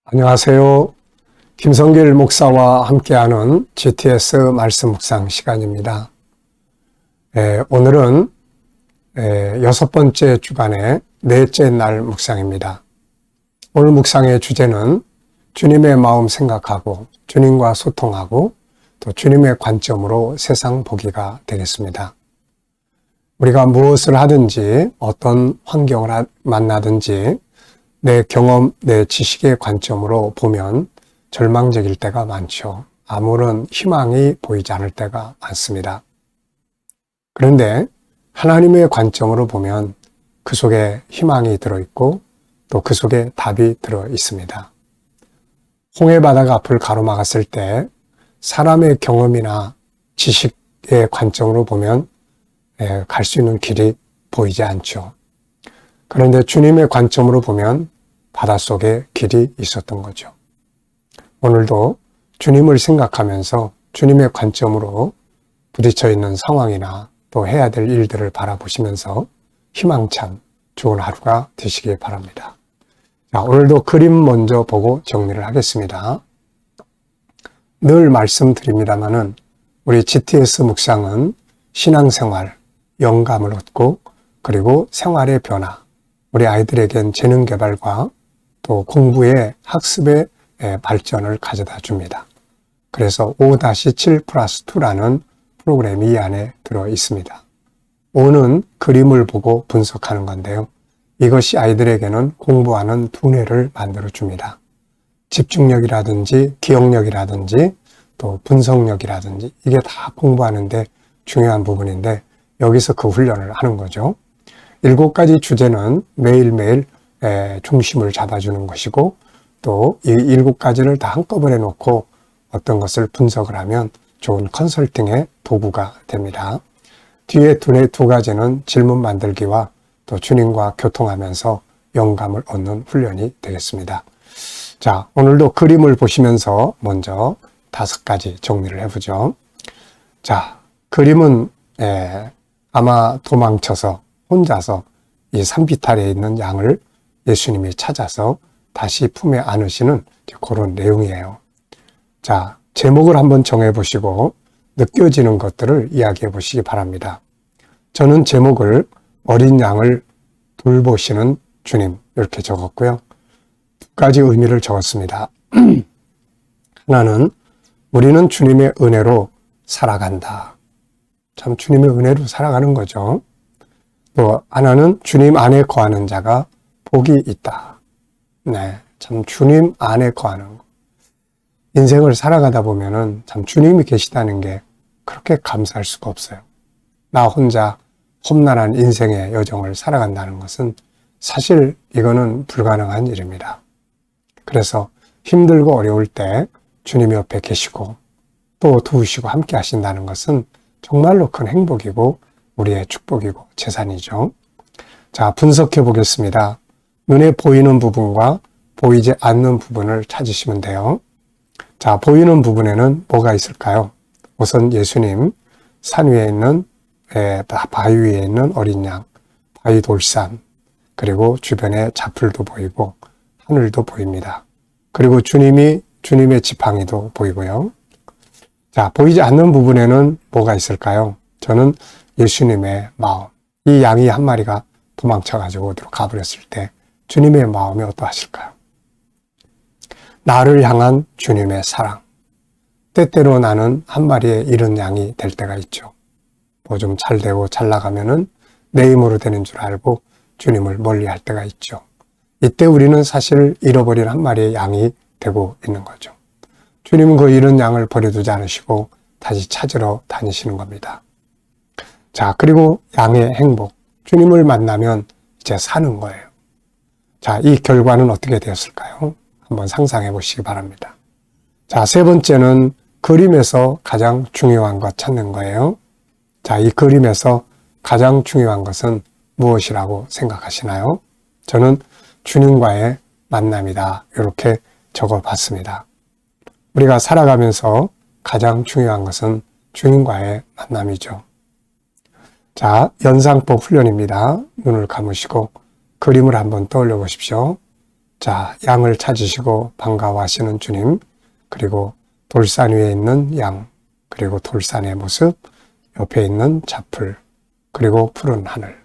안녕하세요. 김성길 목사와 함께하는 GTS 말씀 묵상 시간입니다. 오늘은 6번째 주간의 넷째 날 묵상입니다. 오늘 묵상의 주제는 주님의 마음 생각하고 주님과 소통하고 또 주님의 관점으로 세상 보기가 되겠습니다. 우리가 무엇을 하든지 어떤 환경을 만나든지 내 경험, 내 지식의 관점으로 보면 절망적일 때가 많죠. 아무런 희망이 보이지 않을 때가 많습니다. 그런데 하나님의 관점으로 보면 그 속에 희망이 들어있고 또 그 속에 답이 들어 있습니다. 홍해 바다가 앞을 가로막았을 때 사람의 경험이나 지식의 관점으로 보면 갈 수 있는 길이 보이지 않죠. 그런데 주님의 관점으로 보면 바닷속에 길이 있었던 거죠. 오늘도 주님을 생각하면서 주님의 관점으로 부딪혀 있는 상황이나 또 해야 될 일들을 바라보시면서 희망찬 좋은 하루가 되시길 바랍니다. 자, 오늘도 그림 먼저 보고 정리를 하겠습니다. 늘 말씀드립니다마는 우리 GTS 묵상은 신앙생활, 영감을 얻고 그리고 생활의 변화, 우리 아이들에겐 재능 개발과 또 공부의 학습의 발전을 가져다 줍니다. 그래서 5-7+2라는 프로그램이 이 안에 들어 있습니다. 5는 그림을 보고 분석하는 건데요. 이것이 아이들에게는 공부하는 두뇌를 만들어 줍니다. 집중력이라든지 기억력이라든지 또 분석력이라든지 이게 다 공부하는데 중요한 부분인데 여기서 그 훈련을 하는 거죠. 7가지 주제는 매일매일 중심을 잡아주는 것이고 또 이 7가지를 다 한꺼번에 놓고 어떤 것을 분석을 하면 좋은 컨설팅의 도구가 됩니다. 뒤에 두 가지는 질문 만들기와 또 주님과 교통하면서 영감을 얻는 훈련이 되겠습니다. 자, 오늘도 그림을 보시면서 먼저 5가지 정리를 해보죠. 자, 그림은 아마 도망쳐서 혼자서 이 산비탈에 있는 양을 예수님이 찾아서 다시 품에 안으시는 그런 내용이에요. 자, 제목을 한번 정해보시고 느껴지는 것들을 이야기해 보시기 바랍니다. 저는 제목을 어린 양을 돌보시는 주님 이렇게 적었고요. 2가지 의미를 적었습니다. 하나는 우리는 주님의 은혜로 살아간다. 참 주님의 은혜로 살아가는 거죠. 또 하나는 주님 안에 거하는 자가 복이 있다. 네, 참 주님 안에 거하는 거. 인생을 살아가다 보면은 참 주님이 계시다는 게 그렇게 감사할 수가 없어요. 나 혼자 험난한 인생의 여정을 살아간다는 것은 사실 이거는 불가능한 일입니다. 그래서 힘들고 어려울 때 주님 옆에 계시고 또 도우시고 함께 하신다는 것은 정말로 큰 행복이고 우리의 축복이고 재산이죠. 자, 분석해 보겠습니다. 눈에 보이는 부분과 보이지 않는 부분을 찾으시면 돼요. 자, 보이는 부분에는 뭐가 있을까요? 우선 예수님, 산 위에 있는, 바위 위에 있는 어린 양, 바위 돌산, 그리고 주변에 자풀도 보이고 하늘도 보입니다. 그리고 주님의 지팡이도 보이고요. 자, 보이지 않는 부분에는 뭐가 있을까요? 저는 예수님의 마음, 이 양이 한 마리가 도망쳐가지고 어디로 가버렸을 때 주님의 마음이 어떠하실까요? 나를 향한 주님의 사랑. 때때로 나는 한 마리의 잃은 양이 될 때가 있죠. 뭐 좀 잘 되고 잘 나가면은 내 힘으로 되는 줄 알고 주님을 멀리 할 때가 있죠. 이때 우리는 사실 잃어버린 한 마리의 양이 되고 있는 거죠. 주님은 그 잃은 양을 버려두지 않으시고 다시 찾으러 다니시는 겁니다. 자, 그리고 양의 행복. 주님을 만나면 이제 사는 거예요. 자, 이 결과는 어떻게 되었을까요? 한번 상상해 보시기 바랍니다. 자, 3번째는 그림에서 가장 중요한 것 찾는 거예요. 자, 이 그림에서 가장 중요한 것은 무엇이라고 생각하시나요? 저는 주님과의 만남이다. 이렇게 적어 봤습니다. 우리가 살아가면서 가장 중요한 것은 주님과의 만남이죠. 자, 연상법 훈련입니다. 눈을 감으시고 그림을 한번 떠올려 보십시오. 자, 양을 찾으시고 반가워하시는 주님, 그리고 돌산 위에 있는 양, 그리고 돌산의 모습, 옆에 있는 잡풀, 그리고 푸른 하늘.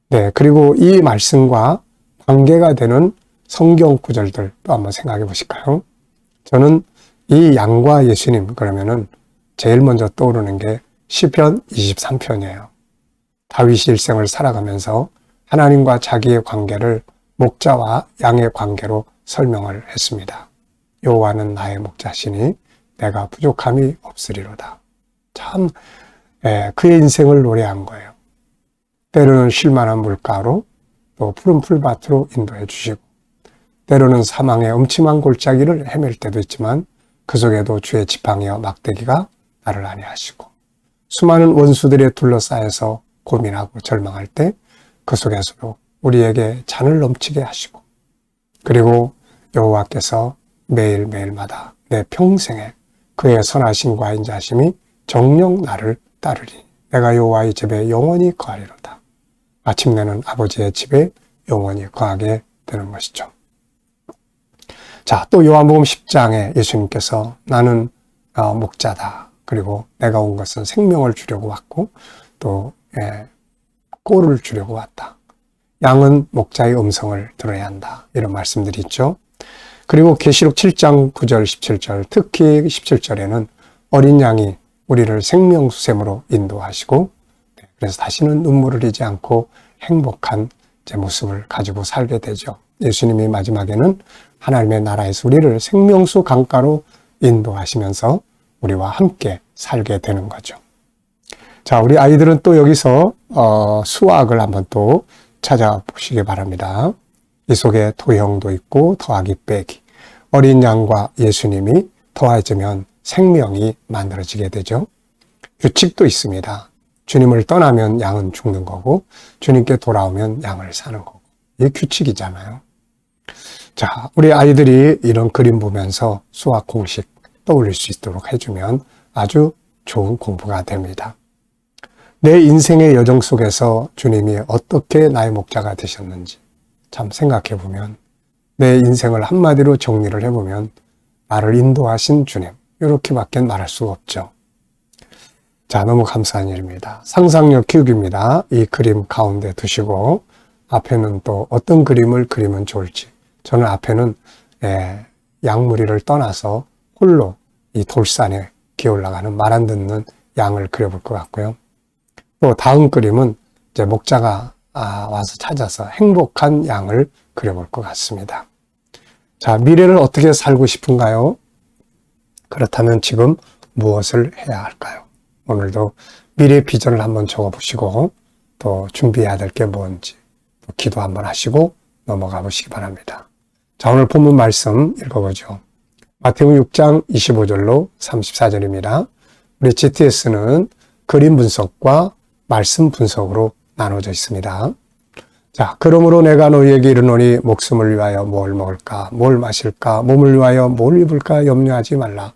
네, 그리고 이 말씀과 관계가 되는 성경 구절들 또 한번 생각해 보실까요? 저는 이 양과 예수님 그러면은 제일 먼저 떠오르는 게 시편 23편이에요. 다윗이 일생을 살아가면서 하나님과 자기의 관계를 목자와 양의 관계로 설명을 했습니다. 여호와는 나의 목자시니 내가 부족함이 없으리로다. 참 그의 인생을 노래한 거예요. 때로는 쉴만한 물가로 또 푸른 풀밭으로 인도해 주시고 때로는 사망의 음침한 골짜기를 헤맬 때도 있지만 그 속에도 주의 지팡이와 막대기가 나를 안위하시고 수많은 원수들에 둘러싸여서 고민하고 절망할 때 그 속에서도 우리에게 잔을 넘치게 하시고 그리고 여호와께서 매일매일마다 내 평생에 그의 선하심과 인자심이 정녕 나를 따르리. 내가 여호와의 집에 영원히 거하리로다. 마침내는 아버지의 집에 영원히 거하게 되는 것이죠. 자, 또 요한복음 10장에 예수님께서 나는 목자다. 그리고 내가 온 것은 생명을 주려고 왔고 또 꼴을 주려고 왔다. 양은 목자의 음성을 들어야 한다. 이런 말씀들이 있죠. 그리고 계시록 7장 9절 17절 특히 17절에는 어린 양이 우리를 생명수샘으로 인도하시고 그래서 다시는 눈물을 흘리지 않고 행복한 제 모습을 가지고 살게 되죠. 예수님이 마지막에는 하나님의 나라에서 우리를 생명수 강가로 인도하시면서 우리와 함께 살게 되는 거죠. 자, 우리 아이들은 또 여기서 수학을 한번 또 찾아보시기 바랍니다. 이 속에 도형도 있고 더하기 빼기. 어린 양과 예수님이 더해지면 생명이 만들어지게 되죠. 규칙도 있습니다. 주님을 떠나면 양은 죽는 거고 주님께 돌아오면 양을 사는 거고. 이게 규칙이잖아요. 자, 우리 아이들이 이런 그림 보면서 수학 공식 떠올릴 수 있도록 해주면 아주 좋은 공부가 됩니다. 내 인생의 여정 속에서 주님이 어떻게 나의 목자가 되셨는지 참 생각해 보면 내 인생을 한마디로 정리를 해보면 나를 인도하신 주님, 이렇게밖에 말할 수가 없죠. 자, 너무 감사한 일입니다. 상상력 키우기입니다. 이 그림 가운데 두시고 앞에는 또 어떤 그림을 그리면 좋을지. 저는 앞에는 양무리를 떠나서 홀로 이 돌산에 기어올라가는 말 안 듣는 양을 그려볼 것 같고요. 또 다음 그림은 이제 목자가 와서 찾아서 행복한 양을 그려볼 것 같습니다. 자, 미래를 어떻게 살고 싶은가요? 그렇다면 지금 무엇을 해야 할까요? 오늘도 미래 비전을 한번 적어보시고 또 준비해야 될 게 뭔지 또 기도 한번 하시고 넘어가 보시기 바랍니다. 자, 오늘 본문 말씀 읽어보죠. 마태복음 6장 25절로 34절입니다. 우리 GTS는 그림 분석과 말씀 분석으로 나눠져 있습니다. 자, 그러므로 내가 너희에게 이르노니 목숨을 위하여 뭘 먹을까, 뭘 마실까, 몸을 위하여 뭘 입을까 염려하지 말라.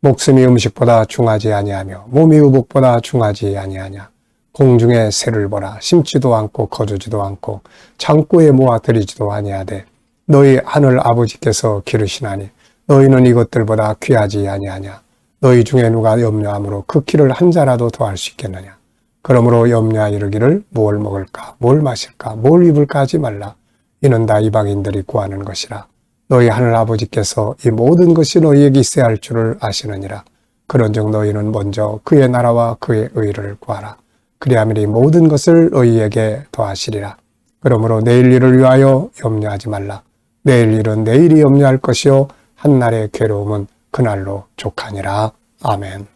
목숨이 음식보다 중하지 아니하며 몸이 의복보다 중하지 아니하냐. 공중의 새를 보라. 심지도 않고 거두지도 않고 창고에 모아 들이지도 아니하되 너희 하늘 아버지께서 기르시나니 너희는 이것들보다 귀하지 아니하냐. 너희 중에 누가 염려함으로 그 키를 한 자라도 더할 수 있겠느냐. 그러므로 염려하 이르기를 뭘 먹을까, 뭘 마실까, 뭘 입을까 하지 말라. 이는 다 이방인들이 구하는 것이라. 너희 하늘 아버지께서 이 모든 것이 너희에게 있어야 할 줄을 아시느니라. 그런즉 너희는 먼저 그의 나라와 그의 의를 구하라. 그리하면 이 모든 것을 너희에게 더하시리라. 그러므로 내일 일을 위하여 염려하지 말라. 내일 일은 내일이 염려할 것이요 한날의 괴로움은 그날로 족하니라. 아멘.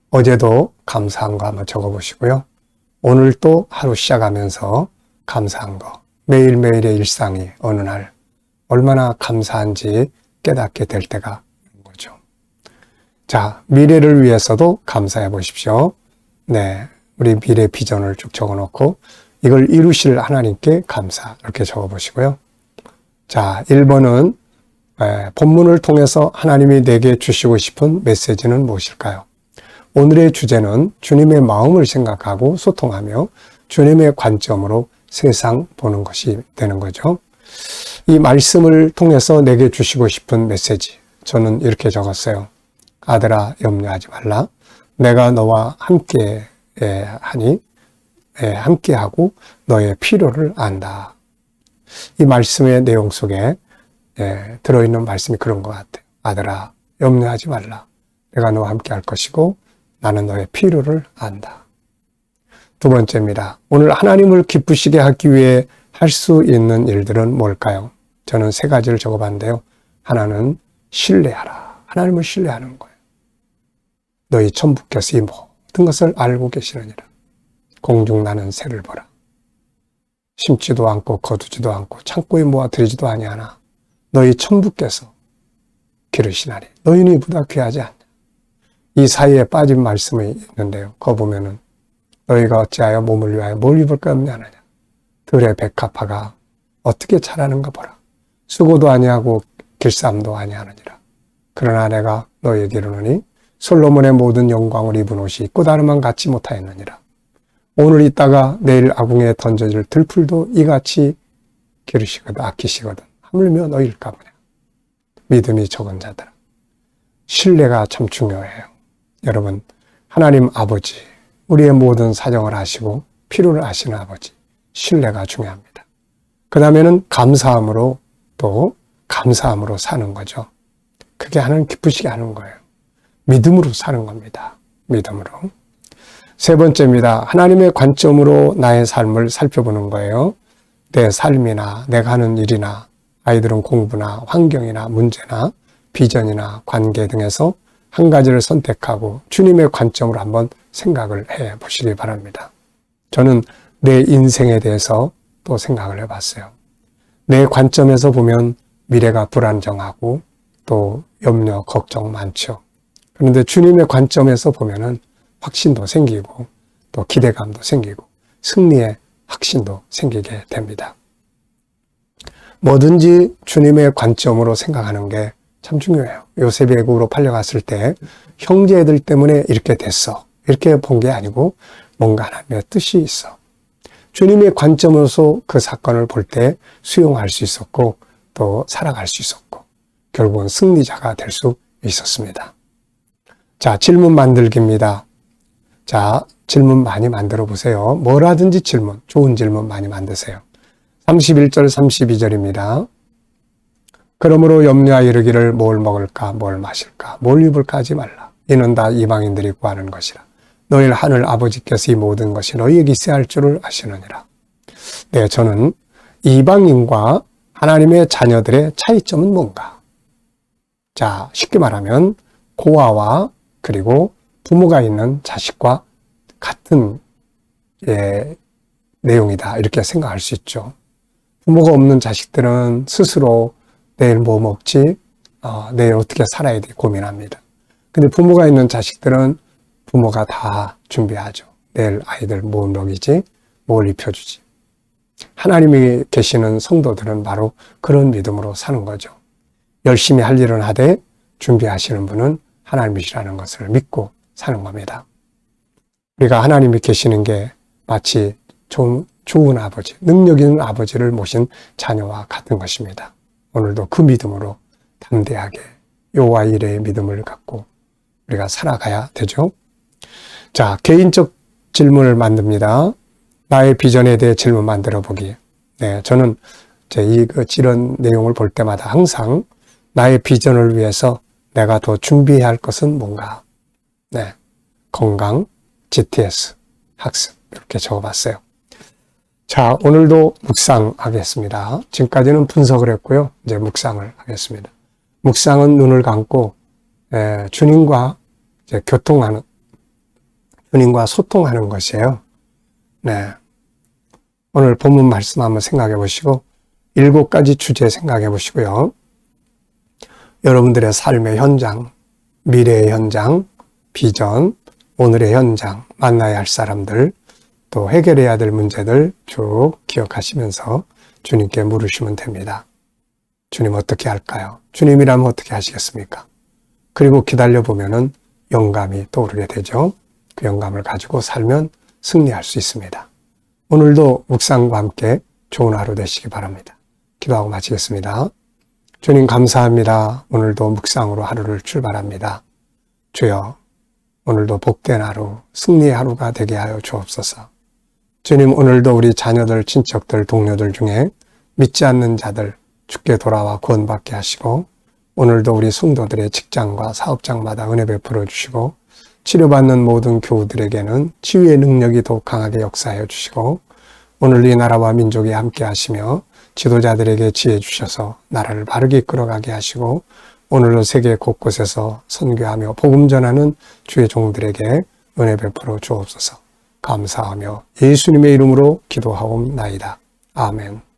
어제도 감사한 거 한번 적어보시고요. 오늘 또 하루 시작하면서 감사한 거, 매일매일의 일상이 어느 날 얼마나 감사한지 깨닫게 될 때가 있는 거죠. 자, 미래를 위해서도 감사해 보십시오. 네, 우리 미래 비전을 쭉 적어놓고 이걸 이루실 하나님께 감사 이렇게 적어보시고요. 자, 1번은 본문을 통해서 하나님이 내게 주시고 싶은 메시지는 무엇일까요? 오늘의 주제는 주님의 마음을 생각하고 소통하며 주님의 관점으로 세상 보는 것이 되는 거죠. 이 말씀을 통해서 내게 주시고 싶은 메시지, 저는 이렇게 적었어요. 아들아, 염려하지 말라. 내가 너와 함께 하니, 함께하고 너의 필요를 안다. 이 말씀의 내용 속에 들어있는 말씀이 그런 것 같아요. 아들아, 염려하지 말라. 내가 너와 함께 할 것이고 나는 너의 필요를 안다. 두 번째입니다. 오늘 하나님을 기쁘시게 하기 위해 할 수 있는 일들은 뭘까요? 저는 세 가지를 적어봤는데요. 하나는 신뢰하라. 하나님을 신뢰하는 거예요. 너희 천부께서 이 모든 것을 알고 계시느니라. 공중 나는 새를 보라. 심지도 않고 거두지도 않고 창고에 모아들이지도 아니하나 너희 천부께서 기르시나니 너희는 이보다 귀하지 않냐. 이 사이에 빠진 말씀이 있는데요. 그거 보면은 너희가 어찌하여 몸을 위하여 뭘 입을 것 없냐느냐. 들의 백합화가 어떻게 자라는가 보라. 수고도 아니하고 길쌈도 아니하느니라. 그러나 내가 너희에게 이르노니 솔로몬의 모든 영광을 입은 옷이 꽃다름만 같지 못하였느니라. 오늘 있다가 내일 아궁에 던져질 들풀도 이같이 기르시거든 아끼시거든. 하물며 너희일까 보냐. 믿음이 적은 자들아. 신뢰가 참 중요해요. 여러분, 하나님 아버지, 우리의 모든 사정을 아시고 필요를 아시는 아버지, 신뢰가 중요합니다. 그 다음에는 감사함으로 또 감사함으로 사는 거죠. 그게 하나님 기쁘시게 하는 거예요. 믿음으로 사는 겁니다. 믿음으로. 세 번째입니다. 하나님의 관점으로 나의 삶을 살펴보는 거예요. 내 삶이나 내가 하는 일이나 아이들은 공부나 환경이나 문제나 비전이나 관계 등에서 한 가지를 선택하고 주님의 관점으로 한번 생각을 해 보시기 바랍니다. 저는 내 인생에 대해서 또 생각을 해봤어요. 내 관점에서 보면 미래가 불안정하고 또 염려, 걱정 많죠. 그런데 주님의 관점에서 보면은 확신도 생기고 또 기대감도 생기고 승리의 확신도 생기게 됩니다. 뭐든지 주님의 관점으로 생각하는 게 참 중요해요. 요셉이 애국으로 팔려갔을 때 형제들 때문에 이렇게 됐어. 이렇게 본 게 아니고 뭔가 하나님의 뜻이 있어. 주님의 관점으로서 그 사건을 볼 때 수용할 수 있었고 또 살아갈 수 있었고 결국은 승리자가 될 수 있었습니다. 자, 질문 만들기입니다. 자, 질문 많이 만들어 보세요. 뭐라든지 질문, 좋은 질문 많이 만드세요. 31절, 32절입니다. 그러므로 염려하여 이르기를 뭘 먹을까, 뭘 마실까, 뭘 입을까 하지 말라. 이는 다 이방인들이 구하는 것이라. 너희 하늘 아버지께서 이 모든 것이 너희에게 있어야 할 줄을 아시느니라. 네, 저는 이방인과 하나님의 자녀들의 차이점은 뭔가? 자, 쉽게 말하면 고아와 그리고 부모가 있는 자식과 같은 내용이다. 이렇게 생각할 수 있죠. 부모가 없는 자식들은 스스로 내일 뭐 먹지? 내일 어떻게 살아야 돼? 고민합니다. 근데 부모가 있는 자식들은 부모가 다 준비하죠. 내일 아이들 뭐 먹이지? 뭘 입혀주지? 하나님이 계시는 성도들은 바로 그런 믿음으로 사는 거죠. 열심히 할 일은 하되 준비하시는 분은 하나님이시라는 것을 믿고 사는 겁니다. 우리가 하나님이 계시는 게 마치 좋은 아버지, 능력 있는 아버지를 모신 자녀와 같은 것입니다. 오늘도 그 믿음으로 담대하게 여호와 이레의 믿음을 갖고 우리가 살아가야 되죠. 자, 개인적 질문을 만듭니다. 나의 비전에 대해 질문 만들어 보기. 네, 저는 이런 내용을 볼 때마다 항상 나의 비전을 위해서 내가 더 준비해야 할 것은 뭔가? 네, 건강, GTS, 학습 이렇게 적어봤어요. 자, 오늘도 묵상하겠습니다. 지금까지는 분석을 했고요. 이제 묵상을 하겠습니다. 묵상은 눈을 감고 주님과 이제 주님과 소통하는 것이에요. 네, 오늘 본문 말씀 한번 생각해 보시고 7가지 주제 생각해 보시고요. 여러분들의 삶의 현장, 미래의 현장, 비전, 오늘의 현장, 만나야 할 사람들, 또 해결해야 될 문제들 쭉 기억하시면서 주님께 물으시면 됩니다. 주님 어떻게 할까요? 주님이라면 어떻게 하시겠습니까? 그리고 기다려보면은 영감이 떠오르게 되죠. 그 영감을 가지고 살면 승리할 수 있습니다. 오늘도 묵상과 함께 좋은 하루 되시기 바랍니다. 기도하고 마치겠습니다. 주님 감사합니다. 오늘도 묵상으로 하루를 출발합니다. 주여, 오늘도 복된 하루, 승리의 하루가 되게 하여 주옵소서. 주님, 오늘도 우리 자녀들, 친척들, 동료들 중에 믿지 않는 자들 주께 돌아와 구원받게 하시고, 오늘도 우리 성도들의 직장과 사업장마다 은혜 베풀어 주시고, 치료받는 모든 교우들에게는 치유의 능력이 더욱 강하게 역사하여 주시고, 오늘 이 나라와 민족이 함께 하시며 지도자들에게 지혜 주셔서 나라를 바르게 이끌어가게 하시고, 오늘도 세계 곳곳에서 선교하며 복음 전하는 주의 종들에게 은혜 베풀어 주옵소서. 감사하며 예수님의 이름으로 기도하옵나이다. 아멘.